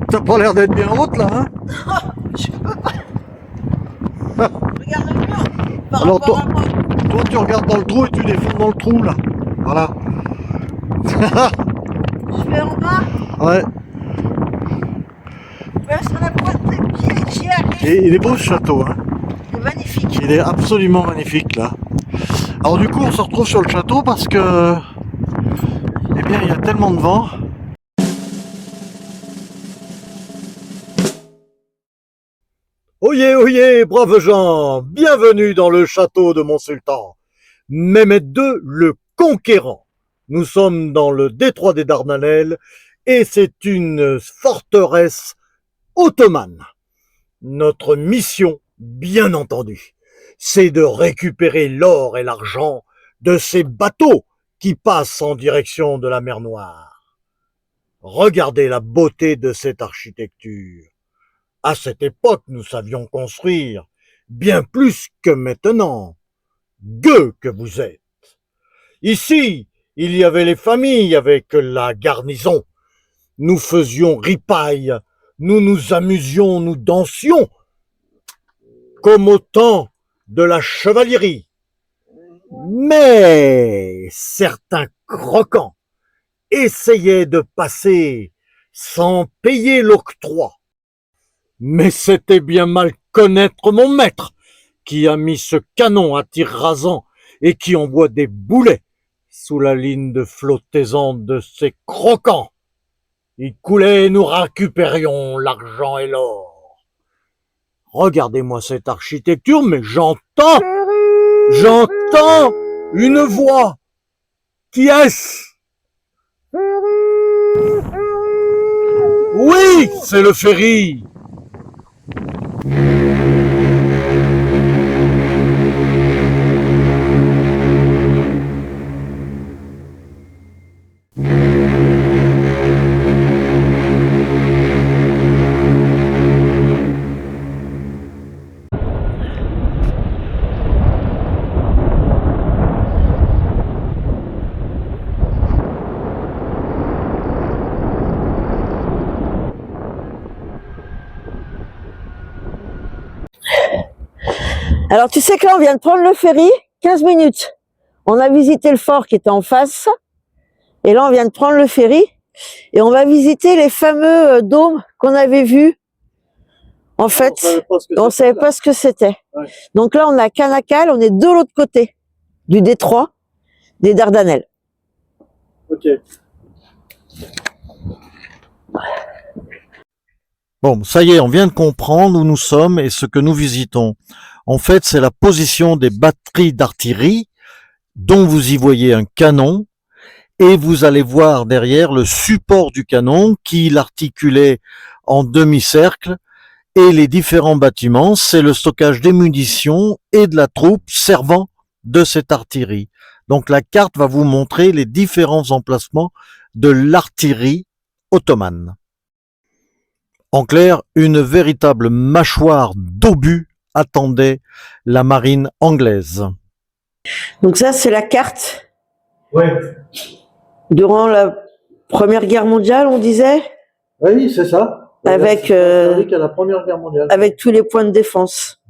t'as pas l'air d'être bien haute là, hein? Je peux pas. Regarde le mur. Par Alors rapport à moi. toi tu regardes dans le trou et tu défonces dans le trou là. Voilà. Je vais en bas. Ouais. Même sur la pointe des pieds, j'y arrive. Et il est beau ce château, hein? C'est magnifique. Il est absolument magnifique là. Alors du coup on se retrouve sur le château parce que eh bien il y a tellement de vent. Oyez, oyez, braves gens, bienvenue dans le château de mon sultan, Mehmet II le Conquérant. Nous sommes dans le détroit des Dardanelles et c'est une forteresse ottomane. Notre mission, bien entendu, c'est de récupérer l'or et l'argent de ces bateaux qui passent en direction de la mer Noire. Regardez la beauté de cette architecture. À cette époque, nous savions construire bien plus que maintenant. Gueux que vous êtes. Ici, il y avait les familles avec la garnison. Nous faisions ripaille, nous nous amusions, nous dansions, comme au temps de la chevalerie. Mais certains croquants essayaient de passer sans payer l'octroi. Mais c'était bien mal connaître mon maître, qui a mis ce canon à tir rasant et qui envoie des boulets sous la ligne de flottaison de ces croquants. Il coulait et nous récupérions l'argent et l'or. Regardez-moi cette architecture, mais j'entends une voix. Qui est-ce? Oui, c'est le ferry. Alors tu sais que là on vient de prendre le ferry, 15 minutes. On a visité le fort qui était en face. Et là on vient de prendre le ferry. Et on va visiter les fameux dômes qu'on avait vus. En fait, on savait pas ce que c'était. Ouais. Donc là on a Canacal, on est de l'autre côté du détroit des Dardanelles. Ok. Bon, ça y est, on vient de comprendre où nous sommes et ce que nous visitons. En fait, c'est la position des batteries d'artillerie, dont vous y voyez un canon, et vous allez voir derrière le support du canon qui l'articulait en demi-cercle, et les différents bâtiments, c'est le stockage des munitions et de la troupe servant de cette artillerie. Donc la carte va vous montrer les différents emplacements de l'artillerie ottomane. En clair, une véritable mâchoire d'obus attendait la marine anglaise. Donc ça c'est la carte. Ouais. Durant la Première Guerre mondiale, on disait, Oui, c'est ça. avec à la Première Guerre mondiale. avec tous les points de défense.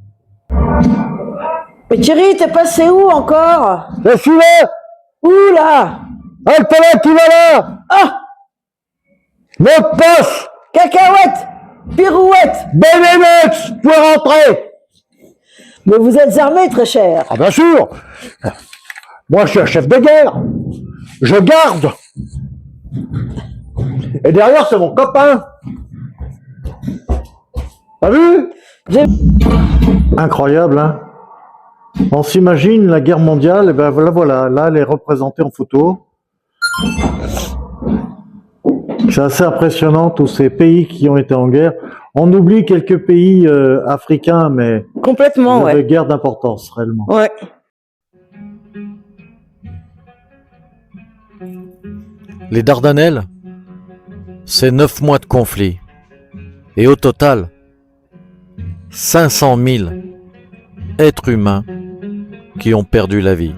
Mais Thierry, t'es passé où encore? Je suis là. Où là? Alpala qui va là. Ah! Mot de passe. Cacahuète! Pirouette! Benemex, tu es rentré. Mais vous êtes armé, très cher. Ah bien sûr. Moi, je suis un chef de guerre. Je garde. Et derrière, c'est mon copain. T'as vu? Incroyable, hein? On s'imagine la guerre mondiale, et ben voilà, là, elle est représentée en photo. C'est assez impressionnant, tous ces pays qui ont été en guerre. On oublie quelques pays africains, mais Complètement, il y avait ouais. guerre d'importance, réellement. Ouais. Les Dardanelles, c'est 9 mois de conflit. Et au total, 500 000 êtres humains qui ont perdu la vie.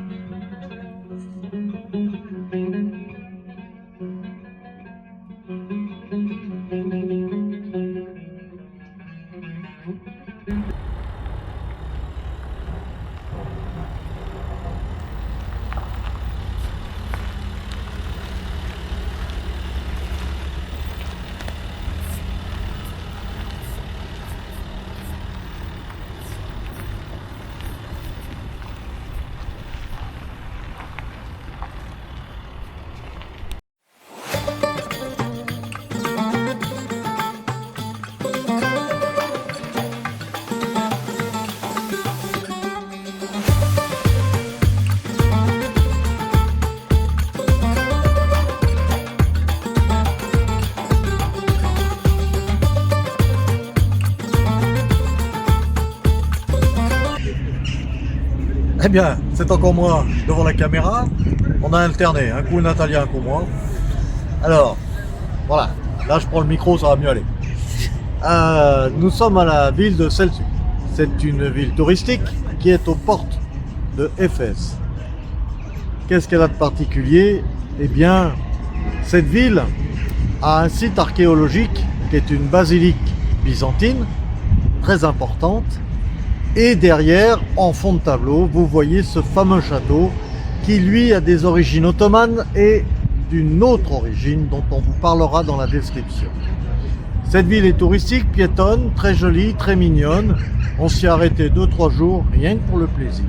Eh bien, c'est encore moi devant la caméra. On a alterné, un coup Natalia, un coup moi. Alors, voilà, là je prends le micro, ça va mieux aller. Nous sommes à la ville de Selçuk. C'est une ville touristique qui est aux portes de Éphèse. Qu'est-ce qu'elle a de particulier? Eh bien, cette ville a un site archéologique qui est une basilique byzantine, très importante. Et derrière, en fond de tableau, vous voyez ce fameux château qui, lui, a des origines ottomanes et d'une autre origine dont on vous parlera dans la description. Cette ville est touristique, piétonne, très jolie, très mignonne. On s'y est arrêté 2-3 jours, rien que pour le plaisir.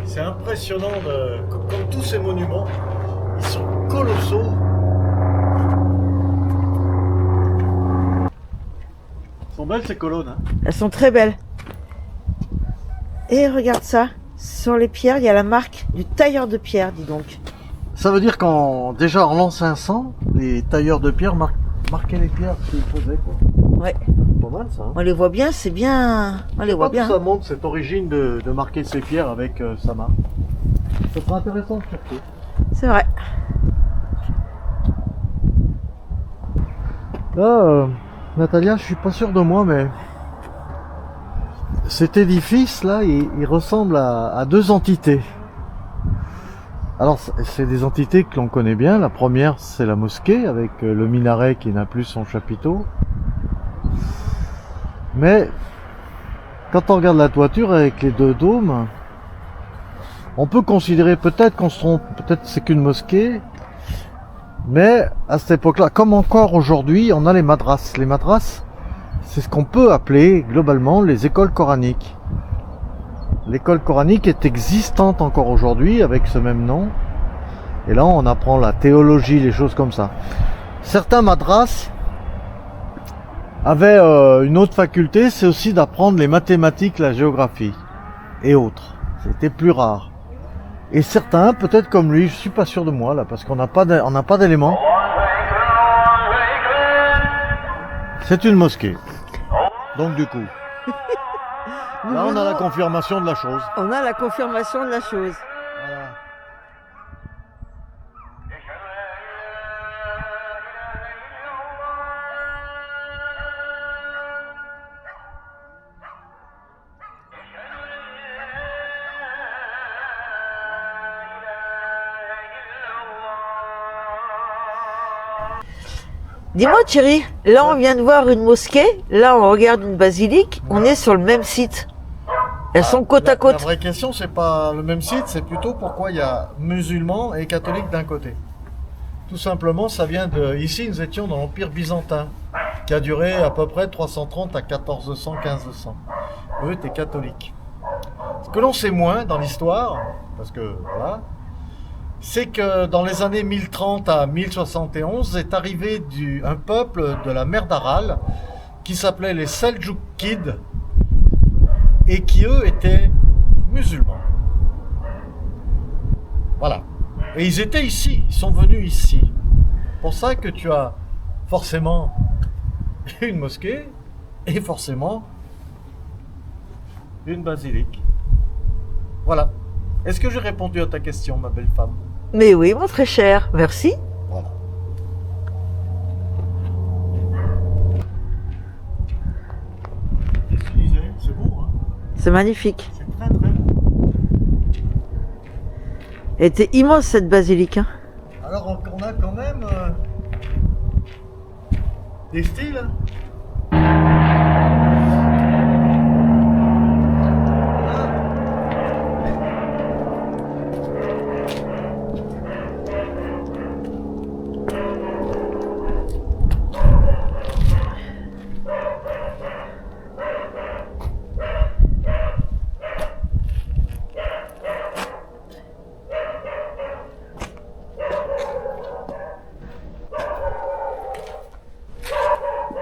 C'est impressionnant, comme tous ces monuments, ils sont colossaux. Elles sont belles ces colonnes. Hein. Elles sont très belles. Et regarde ça, sur les pierres, il y a la marque du tailleur de pierre, dis donc. Ça veut dire déjà en l'an 500, les tailleurs de pierre marquaient les pierres qu'ils faisaient. Quoi. Ouais. Pas mal ça. Hein. On les voit bien, c'est bien. On les voit bien. Ça montre cette origine de marquer ces pierres avec sa marque. Ça sera intéressant surtout. C'est vrai. Là, Natalia, je suis pas sûr de moi, mais cet édifice là, il ressemble à deux entités. Alors, c'est des entités que l'on connaît bien. La première, c'est la mosquée avec le minaret qui n'a plus son chapiteau. Mais quand on regarde la toiture avec les deux dômes, on peut considérer peut-être qu'on se trompe, peut-être c'est qu'une mosquée. Mais à cette époque-là, comme encore aujourd'hui, on a les madrasses. Les madrasses, c'est ce qu'on peut appeler globalement les écoles coraniques. L'école coranique est existante encore aujourd'hui avec ce même nom. Et là, on apprend la théologie, les choses comme ça. Certains madrasses avaient une autre faculté, c'est aussi d'apprendre les mathématiques, la géographie et autres. C'était plus rare. Et certains, peut-être comme lui, je suis pas sûr de moi là, parce qu'on n'a pas d'éléments. C'est une mosquée. Donc du coup, là on a la confirmation de la chose. On a la confirmation de la chose. Voilà. Dis-moi Thierry, là on vient de voir une mosquée, là on regarde une basilique, on est sur le même site. Elles sont côte à côte. La vraie question, c'est pas le même site, c'est plutôt pourquoi il y a musulmans et catholiques d'un côté. Tout simplement, ça vient de... Ici, nous étions dans l'Empire byzantin, qui a duré à peu près 330 à 1400-1500. Eux étaient catholiques. Ce que l'on sait moins dans l'histoire, parce que voilà, c'est que dans les années 1030 à 1071 est arrivé un peuple de la mer d'Aral qui s'appelait les Seldjoukides et qui eux étaient musulmans. Voilà. Et ils étaient ici, ils sont venus ici. C'est pour ça que tu as forcément une mosquée et forcément une basilique. Voilà. Est-ce que j'ai répondu à ta question, ma belle femme? Mais oui, mon très cher, merci. Voilà. Qu'est-ce que tu disais? C'est beau, hein? C'est magnifique. C'est très très beau. Elle était immense cette basilique. Hein. Alors on a quand même des styles.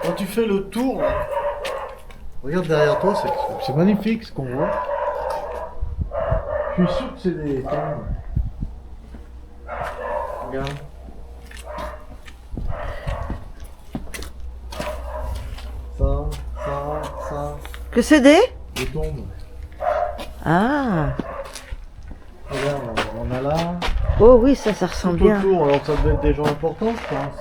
Quand tu fais le tour, là, regarde derrière toi, c'est magnifique ce qu'on voit. Je suis sûr que c'est des tombes. Regarde. Ça. Que c'est des tombes. Ah. Regarde, on a là. Oh oui, ça ressemble Tout bien. autour, alors ça devait être des gens importants, je pense.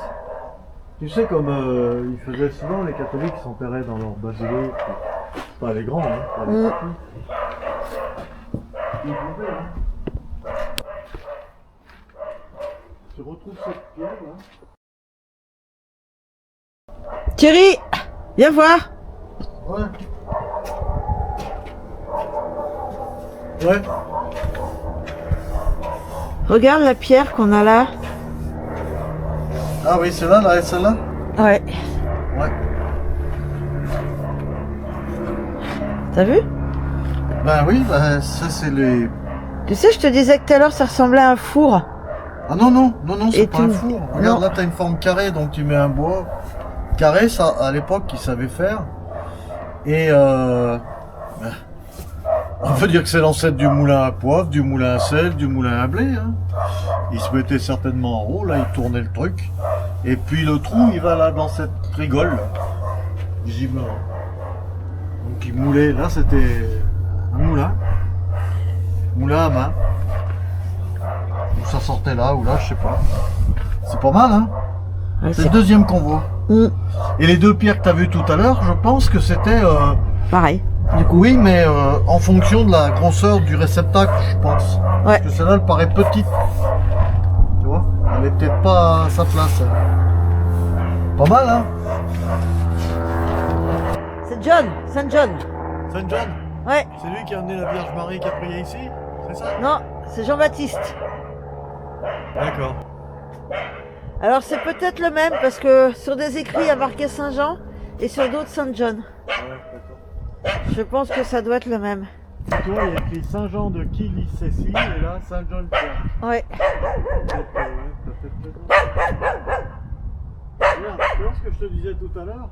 Tu sais, comme ils faisaient souvent, les catholiques s'enterraient dans leur basilique. Pas les grands, hein, pas les petits. Ils pouvaient, hein. Tu retrouves cette pierre là. Thierry, viens voir. Ouais. Ouais. Regarde la pierre qu'on a là. Ah oui, c'est là, celle-là. Ouais. Ouais. T'as vu? Ben oui, ça c'est les... Tu sais, je te disais que tout à l'heure, ça ressemblait à un four. Ah non, c'est Et pas un tout. four. Regarde, Non. là t'as une forme carrée, donc tu mets un bois. Carré, ça, à l'époque, ils savaient faire. Et on peut dire que c'est l'ancêtre du moulin à poivre, du moulin à sel, du moulin à blé. Hein. Ils se mettaient certainement en haut, là, ils tournaient le truc. Et puis le trou, il va là, dans cette rigole, là, visiblement. Donc ils moulaient, là c'était un moulin. Moulin à main. Ou ça sortait là, ou là, je sais pas. C'est pas mal, hein. Ouais, C'est le deuxième qu'on voit. Mm. Et les deux pierres que tu as vues tout à l'heure, je pense que c'était... Pareil. du coup, oui, mais en fonction de la grosseur du réceptacle, je pense. Ouais. Parce que celle-là, elle paraît petite. Tu vois? Elle est peut-être pas à sa place. Pas mal, hein? C'est John, Saint John. Saint John, Ouais. c'est lui qui a amené la Vierge Marie qui a prié ici? C'est ça? Non, c'est Jean-Baptiste. D'accord. Alors c'est peut-être le même parce que sur des écrits il y a marqué Saint Jean et sur d'autres Saint John. Ouais, d'accord. Je pense que ça doit être le même. Tu vois, il y a écrit Saint Jean de Kilissécie et là, Saint John Pierre. Ouais. Regarde, tu vois ce que je te disais tout à l'heure?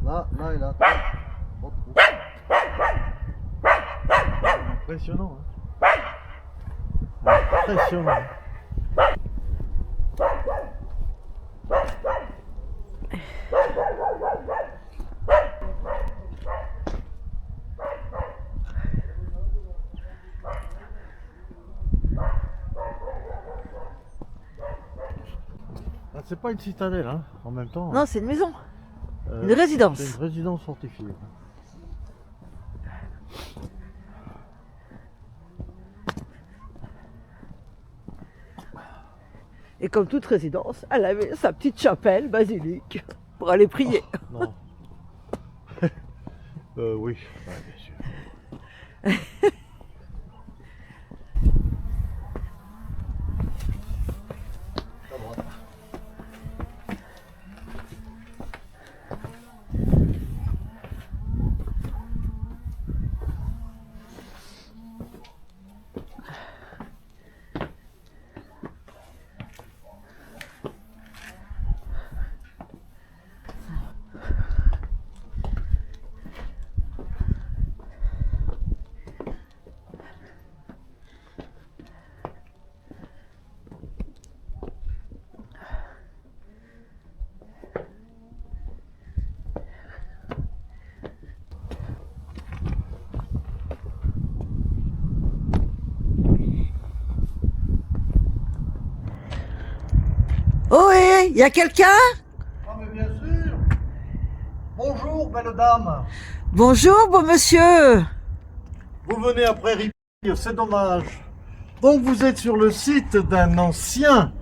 Là et là. Impressionnant, hein? Impressionnant. Ah, c'est pas une citadelle, hein, en même temps. Non, c'est une maison. Une résidence. C'est une résidence fortifiée. Et comme toute résidence, elle avait sa petite chapelle basilique pour aller prier. Oh, non. Oui, ouais, bien sûr. Oh, hé, y a quelqu'un? Ah, mais bien sûr. Bonjour, belle dame. Bonjour, beau monsieur. Vous venez après Ripoll, c'est dommage. Donc vous êtes sur le site d'un ancien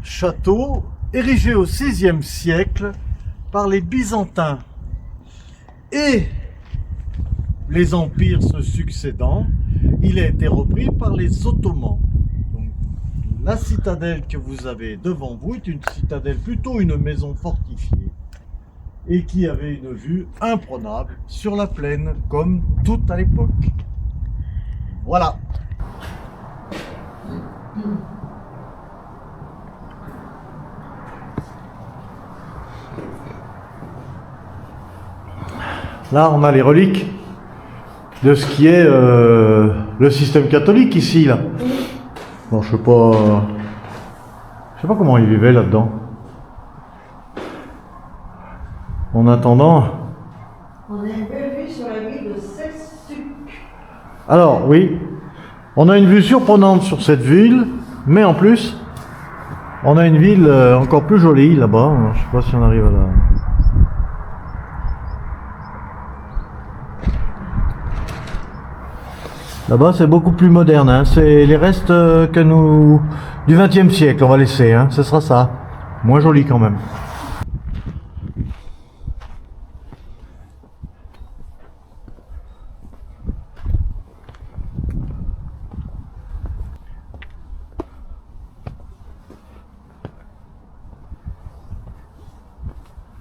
château érigé au VIe siècle par les Byzantins. Et les empires se succédant, il a été repris par les Ottomans. Donc, la citadelle que vous avez devant vous est une citadelle, plutôt une maison fortifiée, et qui avait une vue imprenable sur la plaine, comme tout à l'époque. Voilà. Là, on a les reliques de ce qui est le système catholique ici, là. Bon, je sais pas comment ils vivaient là-dedans. En attendant. On a une belle vue sur la ville de Selçuk. Alors, oui, on a une vue surprenante sur cette ville, mais en plus, on a une ville encore plus jolie là-bas. Je sais pas si on arrive à la... Là-bas, c'est beaucoup plus moderne. Hein. C'est les restes du XXe siècle, on va laisser. Hein. Ce sera ça. Moins joli quand même.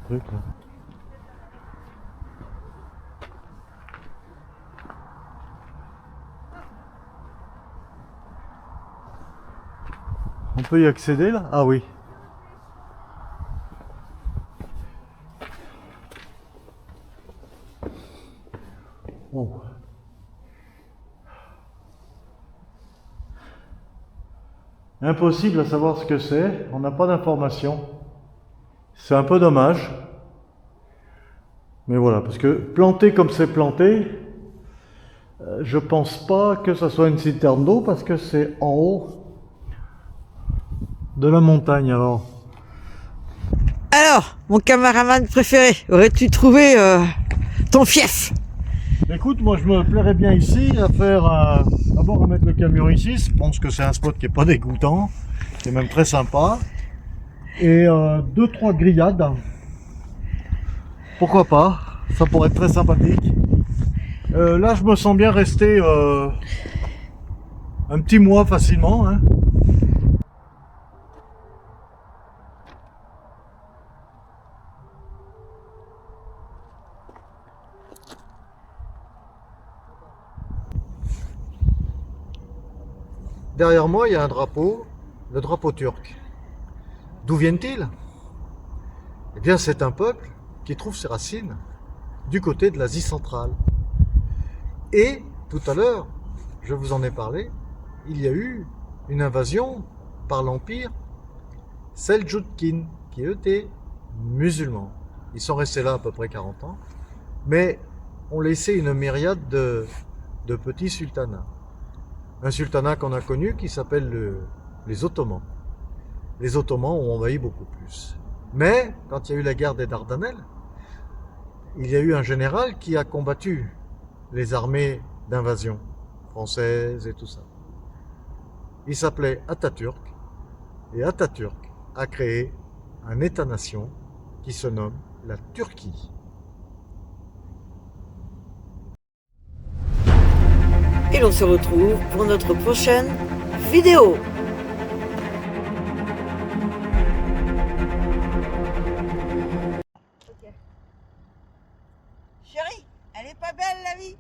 Truc, là. On peut y accéder là? Ah oui. Oh. Impossible à savoir ce que c'est, on n'a pas d'informations. C'est un peu dommage. Mais voilà, parce que planté comme c'est planté, je pense pas que ça soit une citerne d'eau parce que c'est en haut de la montagne alors. Alors, mon caméraman préféré, aurais-tu trouvé ton fief? Écoute, moi je me plairais bien ici à faire d'abord à mettre le camion ici, je pense que c'est un spot qui est pas dégoûtant, qui est même très sympa. Et 2-3 grillades. Pourquoi pas? Ça pourrait être très sympathique. Là je me sens bien rester un petit mois facilement. Hein. Derrière moi, il y a un drapeau, le drapeau turc. D'où viennent-ils? Eh bien, c'est un peuple qui trouve ses racines du côté de l'Asie centrale. Et, tout à l'heure, je vous en ai parlé, il y a eu une invasion par l'Empire Seljoukides, qui eux étaient musulmans. Ils sont restés là à peu près 40 ans, mais ont laissé une myriade de petits sultanats. Un sultanat qu'on a connu qui s'appelle les Ottomans. Les Ottomans ont envahi beaucoup plus. Mais, quand il y a eu la guerre des Dardanelles, il y a eu un général qui a combattu les armées d'invasion françaises et tout ça. Il s'appelait Atatürk, et Atatürk a créé un État-nation qui se nomme la Turquie. Et l'on se retrouve pour notre prochaine vidéo. Chérie, elle est pas belle la vie?